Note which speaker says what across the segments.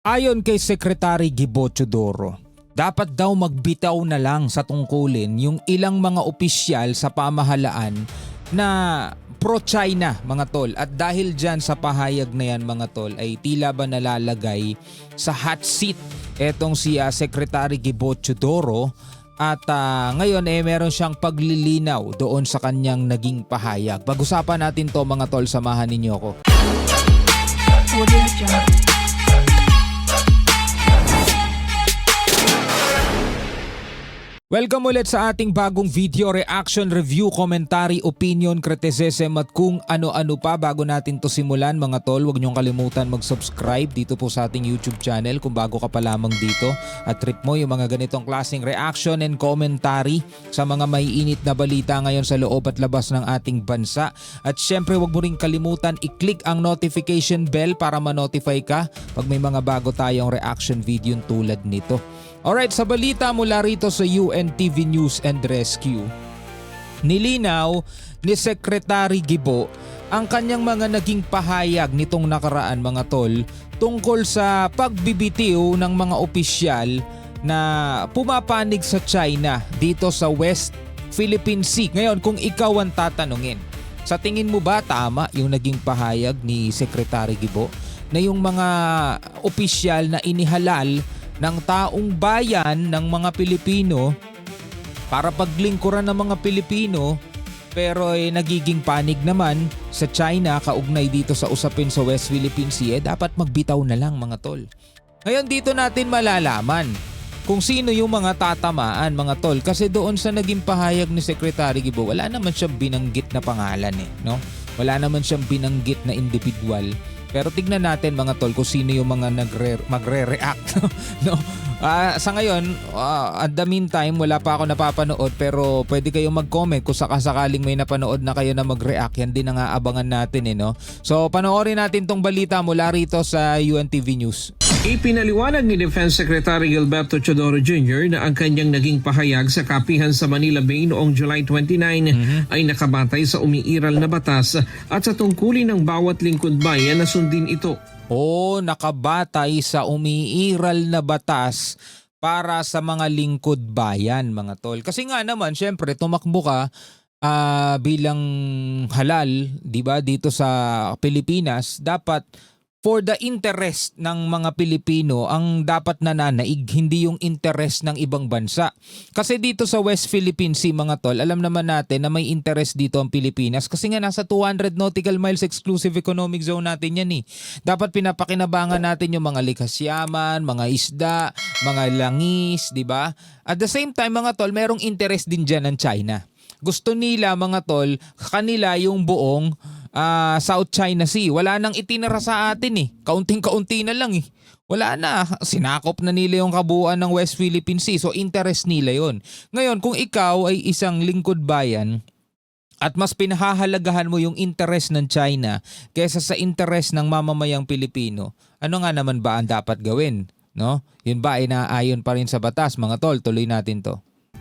Speaker 1: Ayon kay Secretary Gibo Teodoro, dapat daw magbitaw na lang sa tungkulin yung ilang mga opisyal sa pamahalaan na pro-China mga tol. At dahil dyan sa pahayag na yan mga tol ay tila ba nalalagay sa hot seat etong si Secretary Gibo Teodoro. At ngayon meron siyang paglilinaw doon sa kanyang naging pahayag. Pag-usapan natin to mga tol, samahan ninyo ako. Welcome ulit sa ating bagong video, reaction, review, commentary, opinion, criticism at kung ano-ano pa. Bago natin to simulan mga tol, huwag niyong kalimutan mag-subscribe dito po sa ating YouTube channel kung bago ka pa lamang dito. At trip mo yung mga ganitong klaseng reaction and commentary sa mga maiinit na balita ngayon sa loob at labas ng ating bansa. At syempre huwag mo rin kalimutan i-click ang notification bell para ma-notify ka pag may mga bago tayong reaction video tulad nito. Alright, sa balita mula rito sa UNTV News and Rescue, nilinaw ni Secretary Gibo ang kanyang mga naging pahayag nitong nakaraan mga tol tungkol sa pagbibitiw ng mga opisyal na pumapanig sa China dito sa West Philippine Sea. Ngayon, kung ikaw ang tatanungin, sa tingin mo ba tama yung naging pahayag ni Secretary Gibo na yung mga opisyal na inihalal ng taong bayan ng mga Pilipino para paglingkuran ng mga Pilipino pero nagiging panig naman sa China kaugnay dito sa usapin sa West Philippine Sea, dapat magbitaw na lang mga tol. Ngayon dito natin malalaman kung sino yung mga tatamaan mga tol, kasi doon sa naging pahayag ni Secretary Gibo wala naman siyang binanggit na pangalan no? Wala naman siyang binanggit na individual. Pero tignan natin mga tol kung sino yung mga magre-react. No? Sa ngayon, at the meantime, wala pa ako napapanood pero pwede kayong mag-comment kung sakasakaling may napanood na kayo na mag-react. Yan din ang aabangan natin. No? So panoorin natin tong balita mula rito sa UNTV News.
Speaker 2: Ipinaliwanag ni Defense Secretary Gilberto Teodoro Jr. na ang kanyang naging pahayag sa kapihan sa Manila Bay noong July 29 ay nakabatay sa umiiral na batas at sa tungkulin ng bawat lingkod bayan na sundin ito.
Speaker 1: Nakabatay sa umiiral na batas para sa mga lingkod bayan mga tol. Kasi nga naman syempre tumakbo ka bilang halal, 'di ba, dito sa Pilipinas, dapat for the interest ng mga Pilipino ang dapat nananaig, hindi yung interest ng ibang bansa. Kasi dito sa West Philippine Sea mga tol, alam naman natin na may interest dito ang Pilipinas kasi nga nasa 200 nautical miles exclusive economic zone natin yan . Dapat pinapakinabangan natin yung mga likas yaman, mga isda, mga langis, di ba? At the same time mga tol, merong interest din dyan ng China. Gusto nila mga tol, kanila yung buong South China Sea. Wala nang itinara sa atin . Kaunting-kaunti na lang . Wala na. Sinakop na nila yung kabuuan ng West Philippine Sea. So interest nila yon. Ngayon, kung ikaw ay isang lingkod bayan at mas pinahahalagahan mo yung interest ng China kaysa sa interest ng mamamayang Pilipino, ano nga naman ba ang dapat gawin? No? Yun ba ay naayon pa rin sa batas? Mga tol, tuloy natin to.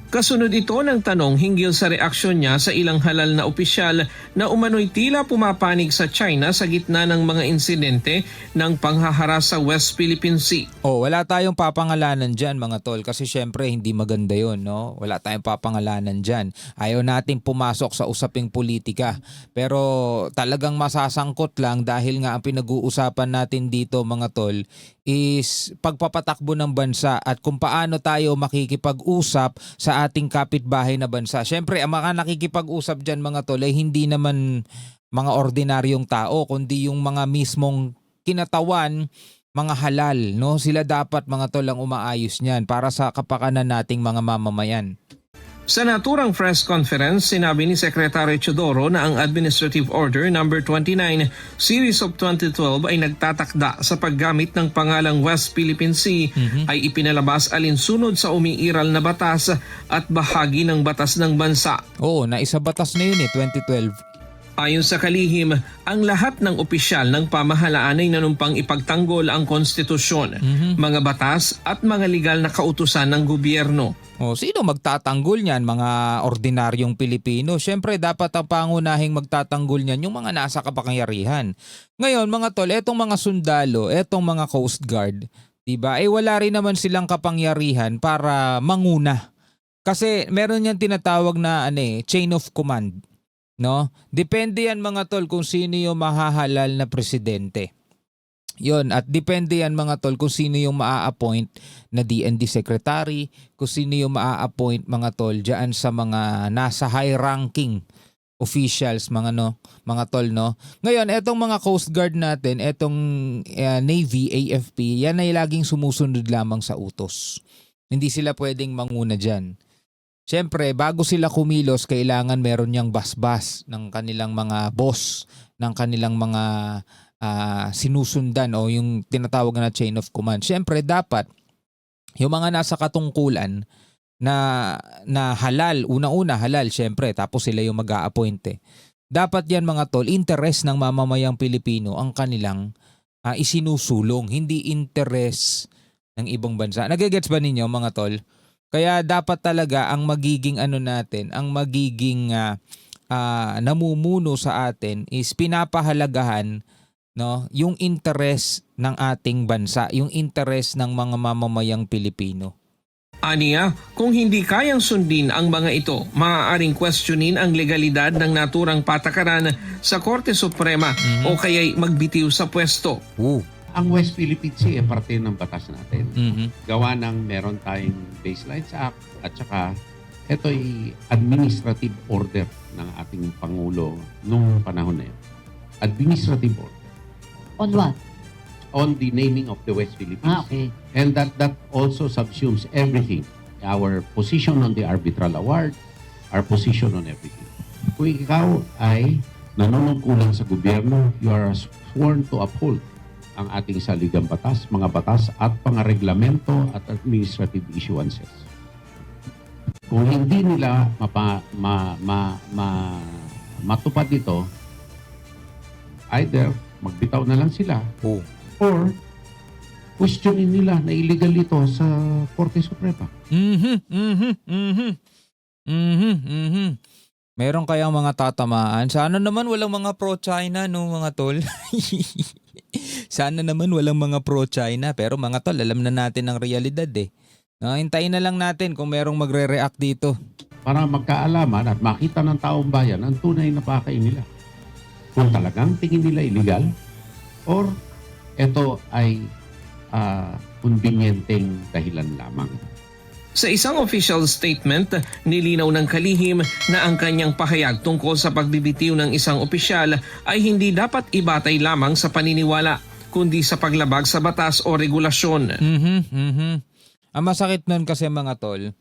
Speaker 2: Kasunod ito ng tanong hinggil sa reaksyon niya sa ilang halal na opisyal na umano'y tila pumapanig sa China sa gitna ng mga insidente ng panghaharas sa West Philippine Sea.
Speaker 1: Wala tayong papangalanan dyan mga tol kasi syempre hindi maganda yon, no? Wala tayong papangalanan dyan. Ayaw nating pumasok sa usaping politika. Pero talagang masasangkot lang dahil nga ang pinag-uusapan natin dito mga tol is pagpapatakbo ng bansa at kung paano tayo makikipag-usap sa ating kapitbahay na bansa. Syempre, ang mga nakikipag-usap dyan mga tol ay hindi naman mga ordinaryong tao kundi yung mga mismong kinatawan, mga halal. No? Sila dapat mga tol ang umaayos niyan para sa kapakanan nating mga mamamayan.
Speaker 2: Sa naturang press conference, sinabi ni Secretary Teodoro na ang Administrative Order No. 29 Series of 2012 ay nagtatakda sa paggamit ng pangalang West Philippine Sea ay ipinalabas alinsunod sa umiiral na batas at bahagi ng batas ng bansa.
Speaker 1: Naisa batas na yun 2012.
Speaker 2: Ayon sa kalihim, ang lahat ng opisyal ng pamahalaan ay nanumpang ipagtanggol ang konstitusyon, mga batas at mga legal na kautusan ng gobyerno.
Speaker 1: Sino magtatanggol niyan? Mga ordinaryong Pilipino. Siyempre dapat ang pangunahing magtatanggol niyan yung mga nasa kapangyarihan. Ngayon mga tol, etong mga sundalo, etong mga Coast Guard, 'Di ba? Wala rin naman silang kapangyarihan para manguna. Kasi meron yang tinatawag na chain of command, no? Depende yan mga tol kung sino yung mahahalal na presidente. Yon, at depende yan mga tol kung sino yung maa-appoint na DND secretary, kung sino yung maa-appoint mga tol diyan sa mga nasa high ranking officials mga tol no. Ngayon etong mga Coast Guard natin, etong Navy, AFP, yan ay laging sumusunod lamang sa utos. Hindi sila pwedeng manguna diyan. Siyempre, bago sila kumilos, kailangan meron niyang basbas ng kanilang mga boss, ng kanilang mga sinusundan o yung tinatawag na chain of command. Siyempre, dapat yung mga nasa katungkulan na halal, unang-una halal, siyempre, tapos sila yung mag-a-appoint. Dapat yan mga tol, interest ng mamamayang Pilipino ang kanilang isinusulong, hindi interest ng ibang bansa. Nagigets ba ninyo mga tol? Kaya dapat talaga ang magiging natin, ang magiging namumuno sa atin is pinapahalagahan yung interes ng ating bansa, yung interes ng mga mamamayang Pilipino.
Speaker 2: Aniya, kung hindi kayang sundin ang mga ito, maaaring questionin ang legalidad ng naturang patakaran sa Korte Suprema o kaya'y magbitiw sa pwesto.
Speaker 3: Ang West Philippine Sea ay parte ng batas natin. Gawa ng meron tayong Baselines Act at saka ito ay administrative order ng ating Pangulo nung panahon na yun. Administrative order.
Speaker 4: On what?
Speaker 3: On the naming of the West Philippines.
Speaker 4: Okay.
Speaker 3: And that also subsumes everything. Our position on the arbitral award, our position on everything. Kung ikaw ay nanunungkulan sa gobyerno, you are sworn to uphold ang ating saligang batas, mga batas at pangareglamento at administrative issuances. Kung hindi nila matupad ito, either magbitaw na lang sila or questionin nila na illegal ito sa Korte Suprema.
Speaker 1: Meron kayang mga tatamaan. Sana naman walang mga pro-China mga tol. Sana naman walang mga pro-China. Pero mga tol, alam na natin ang realidad Hintayin na lang natin kung merong magre-react dito.
Speaker 3: Para magkaalaman at makita ng taong bayan ang tunay na pakay nila. Kung talagang tingin nila illegal or ito ay convenienteng dahilan lamang.
Speaker 2: Sa isang official statement, nilinaw ng kalihim na ang kanyang pahayag tungkol sa pagbibitiw ng isang opisyal ay hindi dapat ibatay lamang sa paniniwala, kundi sa paglabag sa batas o regulasyon.
Speaker 1: Ang masakit nun kasi mga tol,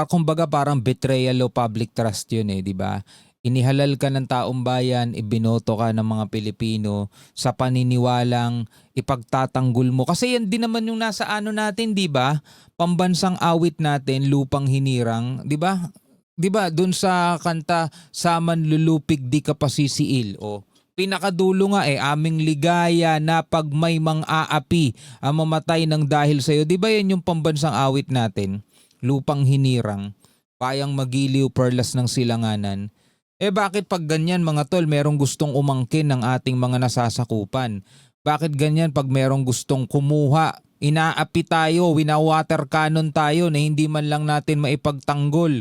Speaker 1: kumbaga parang betrayal o public trust yun di ba? Inihalal ka ng taong bayan, ibinoto ka ng mga Pilipino sa paniniwalang ipagtatanggol mo. Kasi yan din naman yung nasa natin, di ba? Pambansang awit natin, lupang hinirang, di ba? Di ba? Doon sa kanta, Saman lulupig di ka pasisiil. Pinakadulo nga aming ligaya na pag may mang-aapi ang mamatay ng dahil sa'yo. Di ba yan yung pambansang awit natin? Lupang hinirang, payang magiliw perlas ng silanganan. Bakit pag ganyan mga tol, merong gustong umangkin ng ating mga nasasakupan? Bakit ganyan pag merong gustong kumuha? Inaapi tayo, wina-water cannon tayo na hindi man lang natin maipagtanggol.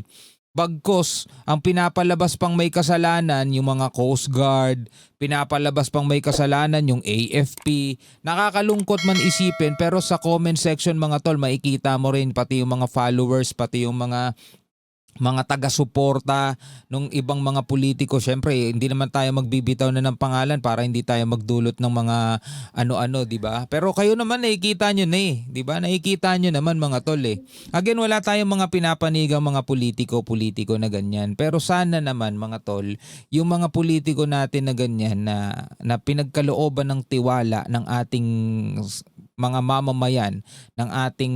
Speaker 1: Bagkos, ang pinapalabas pang may kasalanan yung mga Coast Guard, pinapalabas pang may kasalanan yung AFP. Nakakalungkot man isipin pero sa comment section mga tol, makikita mo rin pati yung mga followers, pati yung mga taga-suporta ng ibang mga politiko. Syempre, hindi naman tayo magbibitaw na ng pangalan para hindi tayo magdulot ng mga ano-ano, di ba? Pero kayo naman nakikita nyo na di ba? Nakikita nyo naman mga tol Again, wala tayong mga pinapanigang mga politiko na ganyan. Pero sana naman mga tol, yung mga politiko natin na ganyan na pinagkalooban ng tiwala ng ating mga mamamayan, ng ating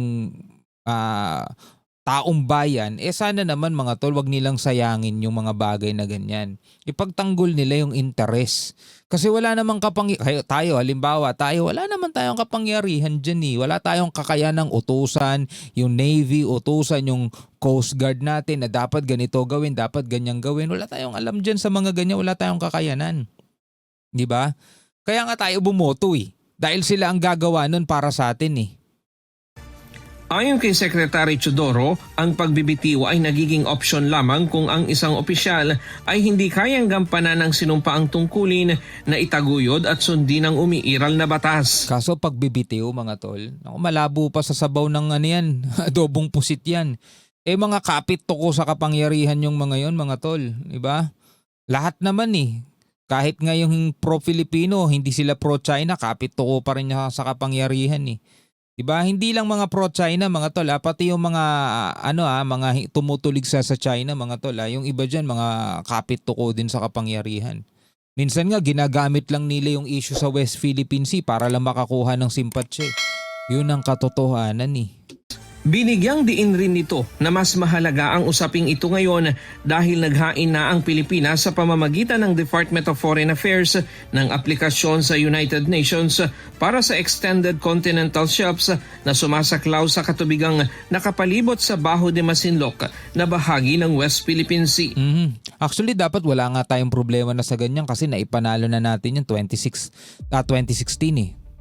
Speaker 1: taong bayan, sana naman mga tol, wag nilang sayangin yung mga bagay na ganyan. Ipagtanggol nila yung interes. Kasi wala namang halimbawa wala naman tayong kapangyarihan dyan Wala tayong kakayanang utusan, yung Navy, utusan yung Coast Guard natin na dapat ganito gawin, dapat ganyan gawin. Wala tayong alam dyan sa mga ganyan, wala tayong kakayanan. Di ba? Kaya nga tayo bumoto Dahil sila ang gagawa nun para sa atin
Speaker 2: Ayon kay Secretary Teodoro, ang pagbibitiw ay nagiging opsyon lamang kung ang isang opisyal ay hindi kayang gampanan ng sinumpaang tungkulin na itaguyod at sundin ang umiiral na batas.
Speaker 1: Kaso pagbibitiw mga tol, naku, malabo pa sa sabaw ng ano yan, adobong pusit yan. Mga kapit toko sa kapangyarihan yung mga yon mga tol, di ba? Lahat naman kahit nga yung pro-Filipino, hindi sila pro-China, kapit toko pa rin niya sa kapangyarihan Diba? Hindi lang mga pro-China mga tol, pati yung mga mga tumutulig sa China mga tol, yung iba diyan mga kapit toko din sa kapangyarihan. Minsan nga ginagamit lang nila yung issue sa West Philippine Sea para lang makakuha ng simpatya. Yun ang katotohanan
Speaker 2: Binigyang diin rin nito na mas mahalaga ang usaping ito ngayon dahil naghain na ang Pilipinas sa pamamagitan ng Department of Foreign Affairs ng aplikasyon sa United Nations para sa Extended Continental Shelves na sumasaklaw sa katubigang nakapalibot sa Bajo de Masinloc na bahagi ng West Philippine Sea.
Speaker 1: Actually, dapat wala nga tayong problema na sa ganyan kasi naipanalo na natin yung 2016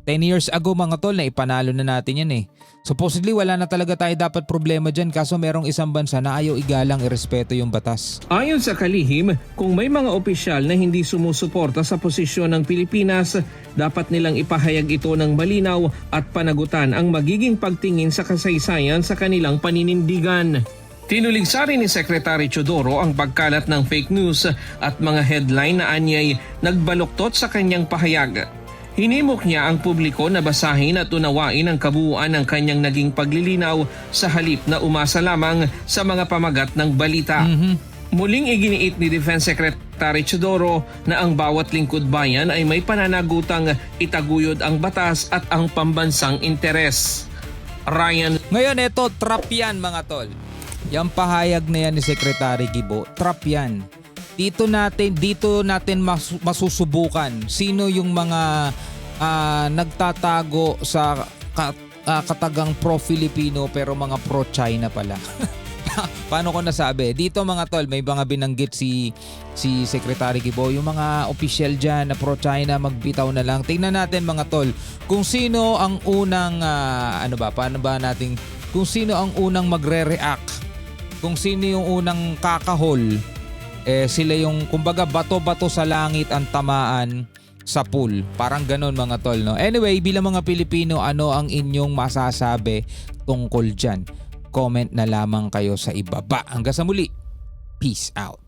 Speaker 1: 10 years ago mga tol, na ipanalo na natin yan Supposedly wala na talaga tayo dapat problema dyan, kaso merong isang bansa na ayaw igalang irespeto yung batas.
Speaker 2: Ayon sa kalihim, kung may mga opisyal na hindi sumusuporta sa posisyon ng Pilipinas, dapat nilang ipahayag ito ng malinaw at panagutan ang magiging pagtingin sa kasaysayan sa kanilang paninindigan. Tinuligsa rin ni Secretary Teodoro ang pagkalat ng fake news at mga headline na anyay nagbaluktot sa kanyang pahayag. Hinimok niya ang publiko na basahin at unawain ang kabuuan ng kanyang naging paglilinaw sa halip na umasa lamang sa mga pamagat ng balita. Muling iginiit ni Defense Secretary Teodoro na ang bawat lingkod bayan ay may pananagutang itaguyod ang batas at ang pambansang interes. Ryan.
Speaker 1: Ngayon trap yan mga tol. Yung pahayag na yan ni Secretary Gibo, trap yan. Dito natin masusubukan sino yung mga nagtatago sa katagang pro-Filipino pero mga pro-China pala. Paano ko nasabi? Dito mga tol, may mga binanggit si Secretary Gibo, yung mga official dyan na pro-China, magbitaw na lang. Tingnan natin mga tol kung sino ang unang kung sino ang unang magre-react, kung sino yung unang kakahol. Sila yung kumbaga bato-bato sa langit ang tamaan sa pool. Parang ganon mga tol, no? Anyway, bilang mga Pilipino, ano ang inyong masasabi tungkol dyan? Comment na lamang kayo sa ibaba. Hanggang sa muli. Peace out.